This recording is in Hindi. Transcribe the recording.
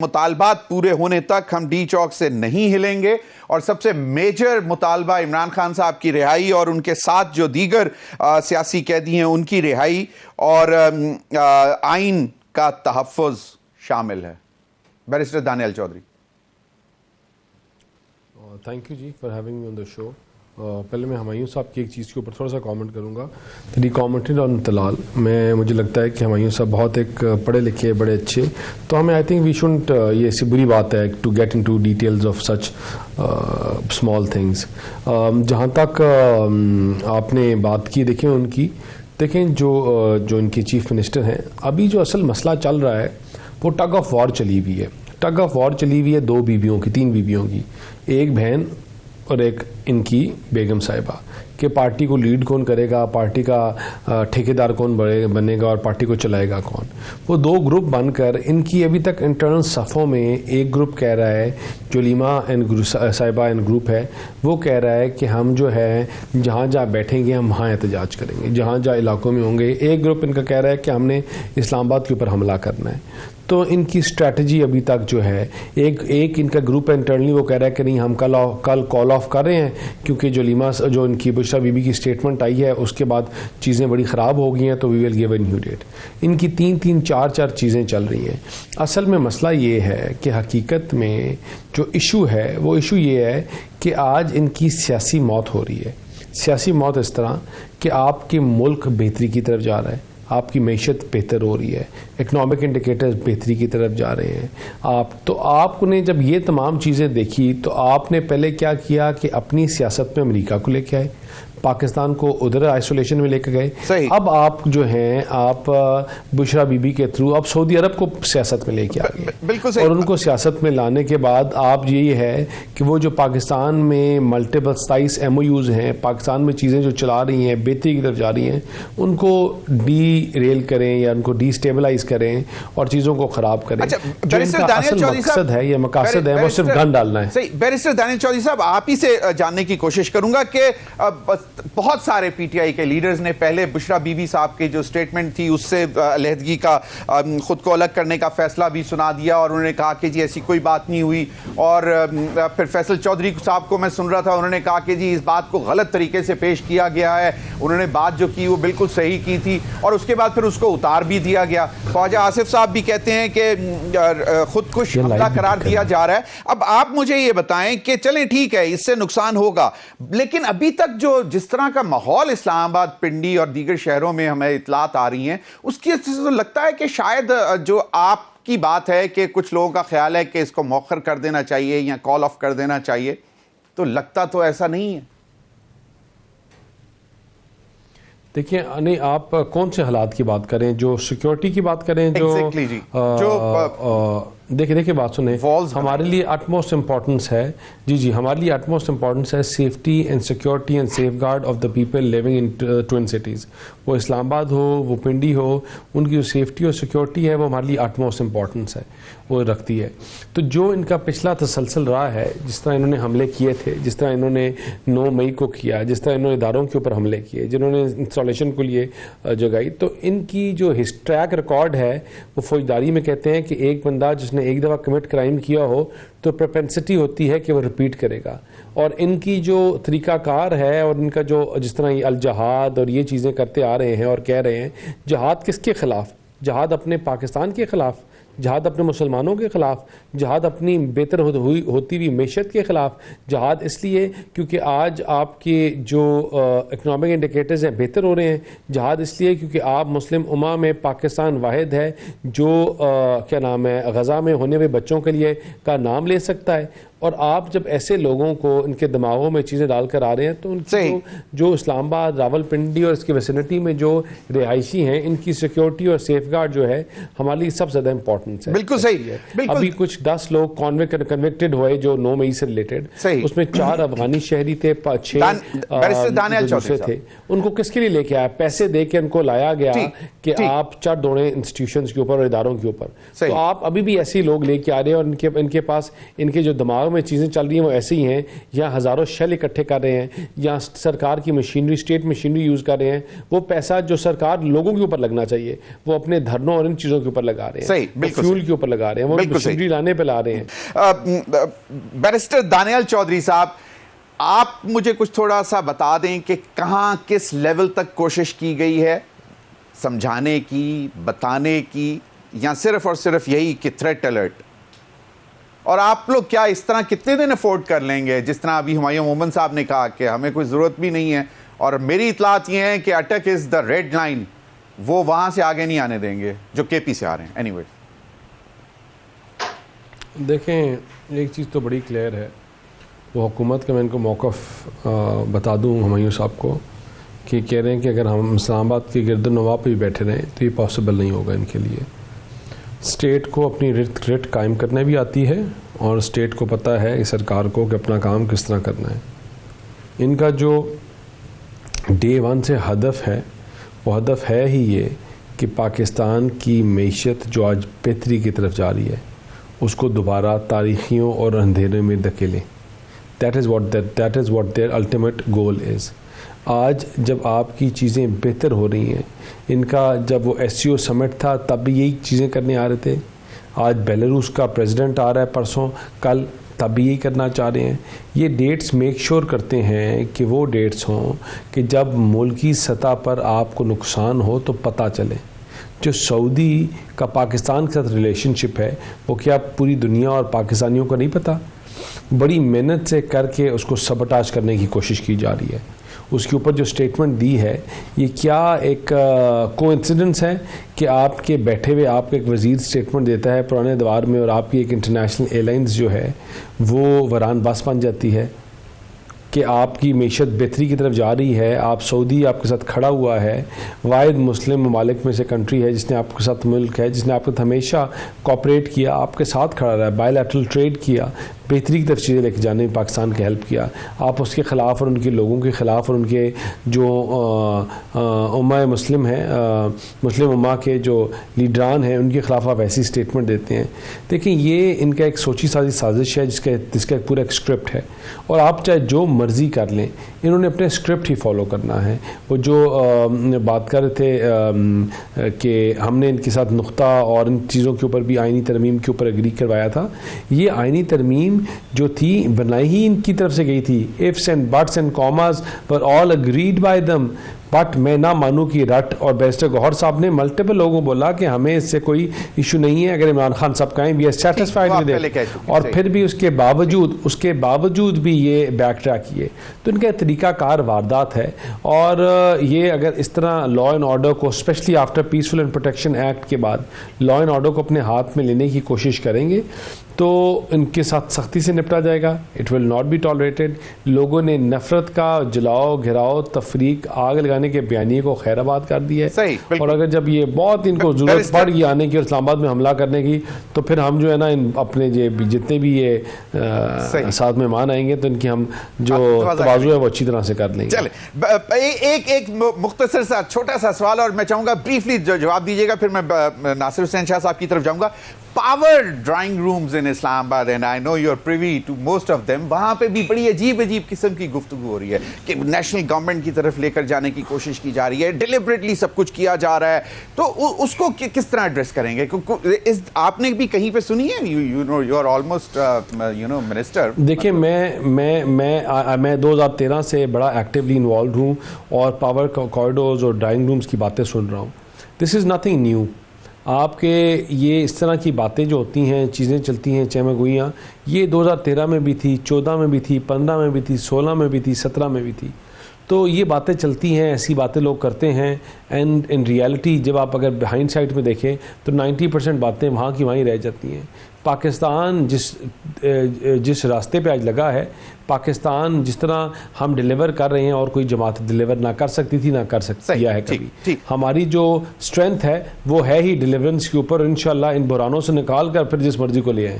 मुतालबात पूरे होने तक हम डी चौक से नहीं हिलेंगे और सबसे मेजर मुतालबा इमरान खान साहब की रिहाई और उनके साथ जो दीगर सियासी कैदी हैं उनकी रिहाई और आइन का तहफ़्फ़ुज़ शामिल है। Barrister Daniyal Chaudhry. Thank you ji for having me on the show. पहले मैं हुमायूं साहब की एक चीज़ के ऊपर थोड़ा सा कमेंट करूंगा। दी कमेंटेड ऑन तलाल में मुझे लगता है कि हुमायूं साहब बहुत एक पढ़े लिखे बड़े अच्छे, तो हमें आई थिंक वी शुडंट, ये ऐसी बुरी बात है to get into details of such small things. जहाँ तक आपने बात की, देखें जो इनके चीफ मिनिस्टर हैं, अभी जो असल मसला चल रहा है वो टग ऑफ वॉर चली हुई है। टग ऑफ वॉर चली हुई है तीन बीवियों की, एक बहन और एक इनकी बेगम साहिबा, कि पार्टी को लीड कौन करेगा, पार्टी का ठेकेदार कौन बनेगा और पार्टी को चलाएगा कौन। वो दो ग्रुप बनकर इनकी अभी तक इंटरनल सफ़ों में एक ग्रुप कह रहा है, जो लीमा एंड साहिबा एंड ग्रुप है, वो कह रहा है कि हम जो है जहाँ जहाँ बैठेंगे हम वहाँ एहतजाज करेंगे, जहाँ जहाँ इलाकों में होंगे। एक ग्रुप इनका कह रहा है कि हमने इस्लामाबाद के ऊपर हमला करना है। तो इनकी स्ट्रैटेजी अभी तक जो है, एक इनका ग्रुप है इंटरनली, वो कह रहा है कि नहीं हम कल कॉल ऑफ कर रहे हैं, क्योंकि जो इनकी बुशरा बीबी की स्टेटमेंट आई है उसके बाद चीज़ें बड़ी ख़राब हो गई हैं, तो we will give a new date. इनकी तीन चार चीज़ें चल रही हैं। असल में मसला ये है कि हकीकत में जो इशू है वो इशू ये है कि आज इनकी सियासी मौत हो रही है। सियासी मौत इस तरह कि आपके मुल्क बेहतरी की तरफ जा रहा है, आपकी मैशत बेहतर हो रही है, इकनॉमिक इंडिकेटर्स बेहतरी की तरफ जा रहे हैं। आपने जब ये तमाम चीज़ें देखी तो आपने पहले क्या किया कि अपनी सियासत में अमेरिका को लेके आए, पाकिस्तान को उधर आइसोलेशन में लेकर गए। अब आप जो हैं आप बुशरा बीबी के थ्रू अब सऊदी अरब को सियासत में लेके आ गए। बिल्कुल सही। और उनको सियासत में लाने के बाद आप यही है कि वो जो पाकिस्तान में मल्टीपल 27 MOUs हैं, पाकिस्तान में चीज़ें जो चला रही हैं, बेहतरी की तरफ जा रही हैं, उनको डी रेल करें या उनको डिस्टेबलाइज करें और चीज़ों को ख़राब करें। अच्छा, जो इनका असल मकसद है, ये मकासद है, वो सिर्फ गन डालना है। सही। बैरिस्टर दानियल चौधरी साहब, आप ही से जानने की कोशिश करूंगा कि बहुत सारे पीटीआई के लीडर्स ने पहले बुशरा बीबी साहब की जो स्टेटमेंट थी उससे अलहदगी का, खुद को अलग करने का फैसला भी सुना दिया और उन्होंने कहा कि जी ऐसी कोई बात नहीं हुई। और फिर फैसल चौधरी साहब को मैं सुन रहा था, उन्होंने कहा कि जी इस बात को गलत तरीके से पेश किया गया है, उन्होंने बात जो की वो बिल्कुल सही की थी और उसके बाद फिर उसको उतार भी दिया गया। ख्वाजा आसिफ साहब भी कहते हैं कि खुदकुश हमला करार दिया जा रहा है। अब आप मुझे ये बताएं कि चलें ठीक है इससे नुकसान होगा, लेकिन अभी तक जो जिस तरह का माहौल इस्लामाबाद, पिंडी और दीगर शहरों में हमें इतलात आ रही हैं, उसकी वजह से तो लगता है कि शायद जो आपकी बात है कि कुछ लोगों का ख्याल है कि इसको मौखर कर देना चाहिए या कॉल ऑफ कर देना चाहिए, तो लगता तो ऐसा नहीं है। देखिए, नहीं, आप कौन से हालात की बात करें? जो सिक्योरिटी की बात करें, जो exactly जी। देखिए बात सुने, हमारे लिए अटमोस्ट इंपॉर्टेंस है जी, हमारे लिए अटमोस्ट इंपॉर्टेंस है safety and security and safeguard of the people living in twin cities. वो इस्लामाबाद हो, वो पिंडी हो, उनकी जो सेफ्टी और सिक्योरिटी है वो हमारे लिए अटमोस्ट इंपॉर्टेंस है, वो रखती है। तो जो इनका पिछला तसलसल रहा है, जिस तरह इन्होंने हमले किए थे, जिस तरह इन्होंने 9 मई को किया, जिस तरह इन्होंने इदारों के ऊपर हमले किए, जिन्होंने इंस्टॉलेशन को लिए जगाई, तो इनकी जो ट्रैक रिकॉर्ड है वो फौजदारी में कहते हैं कि एक बंदा जिसने एक दफ़ा कमिट क्राइम किया हो तो प्रोपेंसिटी होती है कि वो रिपीट करेगा। और इनकी जो तरीकाकार है और इनका जो जिस तरह अल जहाद और ये चीज़ें करते आ रहे हैं और कह रहे हैं, जहाद किसके ख़िलाफ़? जहाद अपने पाकिस्तान के ख़िलाफ़, जहाद अपने मुसलमानों के ख़िलाफ़, जहाद अपनी बेहतर होती हुई मैशत के ख़िलाफ़। जहाद इसलिए क्योंकि आज आपके जो इकनॉमिक इंडिकेटर्स हैं बेहतर हो रहे हैं। जहाद इसलिए क्योंकि आप मुस्लिम उम्मा में पाकिस्तान वाहिद है जो क्या नाम है, गज़ा में होने वाले बच्चों के लिए का नाम ले सकता है। और आप जब ऐसे लोगों को इनके दिमागों में चीज़ें डालकर आ रहे हैं, तो उनकी जो इस्लामाबाद, रावलपिंडी और इसकी विसिनिटी में जो रिहायशी हैं, इनकी सिक्योरिटी और सेफगार्ड जो है हमारे लिए सबसे ज़्यादा इंपॉर्टेंट है। बिल्कुल सही है। अभी कुछ 10 लोग कन्विक्टेड हुए जो 9 मई से रिलेटेड, उसमें 4 अफगानी शहरी थे, 6 दूसरे थे। उनको किसके लिए लेके आया? पैसे दे के उनको लाया गया कि आप चढ़ दौड़े इंस्टीट्यूशंस के ऊपर और इदारों के ऊपर। सही। तो आप अभी भी ऐसे ही लोग लेके आ रहे हैं और इनके पास इनके जो दिमाग में चीज़ें चल रही हैं वो ऐसे ही हैं, या हज़ारों शेल इकट्ठे कर रहे हैं, या सरकार की मशीनरी, स्टेट मशीनरी यूज़ कर रहे हैं। वो पैसा जो सरकार लोगों के ऊपर लगना चाहिए वो अपने धरनों और इन चीज़ों के ऊपर लगा रहे हैं। सही, बिल्कुल फ्यूल के ऊपर लगा रहे हैं, वो मशीनरी लाने पे ला रहे हैं। बैरिस्टर दानियाल चौधरी साहब, आप मुझे कुछ थोड़ा सा बता दें कि कहां किस लेवल तक कोशिश की गई है समझाने की, बताने की, या सिर्फ और सिर्फ यही कि थ्रेट अलर्ट? और आप लोग क्या इस तरह कितने दिन अफोर्ड कर लेंगे? जिस तरह अभी हुमायूं मोमिन साहब ने कहा कि हमें कोई ज़रूरत भी नहीं है, और मेरी इतलात ये है कि अटक इज़ द रेड लाइन, वो वहां से आगे नहीं आने देंगे जो केपी से आ रहे हैं। एनीवे, देखें, एक चीज़ तो बड़ी क्लियर है, वो हुकूमत का मैं इनको मौक़िफ़ बता दूँ हुमायूं साहब को, कि कह रहे हैं कि अगर हम इस्लामाबाद के गिरद नवाह पे भी बैठे रहें तो ये पॉसिबल नहीं होगा इनके लिए। स्टेट को अपनी रिट कायम करने भी आती है, और स्टेट को पता है इस सरकार को कि अपना काम किस तरह करना है। इनका जो डे वन से हदफ है, वो हदफ है ही ये कि पाकिस्तान की मईशत जो आज बेहतरी की तरफ जा रही है उसको दोबारा तारीखियों और अंधेरे में धकेलें। That is what their ultimate goal is. आज जब आपकी चीज़ें बेहतर हो रही हैं, इनका जब वो SCO समिट था तब भी यही चीज़ें करने आ रहे थे। आज बेलारूस का प्रेसिडेंट आ रहा है परसों, कल, तब भी यही करना चाह रहे हैं। ये डेट्स मेक श्योर करते हैं कि वो डेट्स हों कि जब मुल्की सतह पर आपको नुकसान हो तो पता चले। जो सऊदी का पाकिस्तान के साथ रिलेशनशिप है वो क्या पूरी दुनिया और पाकिस्तानियों को नहीं पता? बड़ी मेहनत से करके उसको सबटाज करने की कोशिश की जा रही है। उसके ऊपर जो स्टेटमेंट दी है, ये क्या एक कोइंसिडेंस है कि आपके बैठे हुए आपका एक वज़ीर स्टेटमेंट देता है पुराने दौर में, और आपकी एक इंटरनेशनल एयरलाइंस जो है वो वरान बस बन जाती है कि आपकी मईशत बेहतरी की तरफ जा रही है। आप सऊदी आपके साथ खड़ा हुआ है, वाहिद मुस्लिम ममालिक में से कंट्री है जिसने आपके साथ, मुल्क है जिसने आपके साथ हमेशा कोऑपरेट किया, आपके साथ खड़ा रहा, बायलैटरल ट्रेड किया, बेहतरी की तरफ चीज़ें लेके जाने में पाकिस्तान की हेल्प किया। आप उसके ख़िलाफ़ और उनके लोगों के ख़िलाफ़ और उनके जो उम्मा मुस्लिम हैं, मुस्लिम उम्मा के जो लीडरान हैं, उनके ख़िलाफ़ आप ऐसी स्टेटमेंट देते हैं। देखिए, ये इनका एक सोची साजी साजिश है जिसका एक पूरा एक स्क्रिप्ट है, और आप चाहे जो मर्ज़ी कर लें, इन्होंने अपने स्क्रिप्ट ही फॉलो करना है। वो जो बात कर रहे थे कि हमने इनके साथ नुख्ता और इन चीज़ों के ऊपर भी आइनी तरमीम के ऊपर एग्री करवाया था, ये आइनी तरमीम जो थी बनाई ही इनकी तरफ से गई थी। Ifs and buts and commas were all agreed by them, but मैं ना मानूं कि रट और बैरिस्टर गौहर साहब ने मल्टीपल लोगों को बोला कि हमें इससे कोई इशू नहीं है, अगर इमरान खान साहब कहें we are satisfied with it, और फिर भी उसके बावजूद भी ये बैक ट्रैक किए। तो इनका तरीक़ाकार वारदात है, और ये अगर इस तरह लॉ एंड ऑर्डर को, specially after peaceful and protection act के बाद, लॉ एंड ऑर्डर को अपने हाथ में लेने की कोशिश करेंगे तो इनके साथ सख्ती से निपटा जाएगा। It will not be tolerated. लोगों ने नफरत का जलाओ, घिराओ, तफरीक, आग लगाने के बयानिए को खैराबाद कर दिया है, और अगर जब ये बहुत इनको जरूरत पड़ गई आने की और इस्लामाबाद में हमला करने की, तो फिर हम जो है ना अपने जितने भी ये साथ मेहमान आएंगे तो इनकी हम जो तवाज़ु है वो अच्छी तरह से कर लेंगे। चले, एक मुख्तसर सा छोटा सा सवाल, और मैं चाहूंगा ब्रीफली जवाब दीजिएगा, फिर मैं नासिर हुसैन शाह साहब की तरफ जाऊंगा। Power drawing rooms in Islamabad, and I know you are privy to most of them, वहां पे भी बड़ी अजीब किस्म की गुफ्तगू हो रही है कि नेशनल गवर्नमेंट की तरफ लेकर जाने की कोशिश की जा रही है, डिलिबरेटली सब कुछ किया जा रहा है। तो उसको किस तरह एड्रेस करेंगे? आपने भी कहीं पे सुनी है? You are almost minister. देखिए, मैं 2013 से बड़ा एक्टिवली इन्वॉल्व हूँ और पावर कॉरिडोर्स और ड्राइंग रूम्स की बातें सुन रहा हूँ। This is nothing new. आपके ये इस तरह की बातें जो होती हैं, चीज़ें चलती हैं, चमगोइयाँ, ये 2013 में भी थी, 14 में भी थी, 15 में भी थी, 16 में भी थी, 17 में भी थी। तो ये बातें चलती हैं, ऐसी बातें लोग करते हैं, एंड इन रियलिटी जब आप अगर बिहाइंड साइड में देखें तो 90% बातें वहाँ की वहीं रह जाती हैं। पाकिस्तान जिस रास्ते पे आज लगा है, पाकिस्तान जिस तरह हम डिलीवर कर रहे हैं और कोई जमात डिलीवर ना कर सकती थी, ना कर सकती है कभी। हमारी जो स्ट्रेंथ है वो है ही डिलीवरेंस के ऊपर। इंशाल्लाह इन बुरानों से निकाल कर फिर जिस मर्जी को ले आए।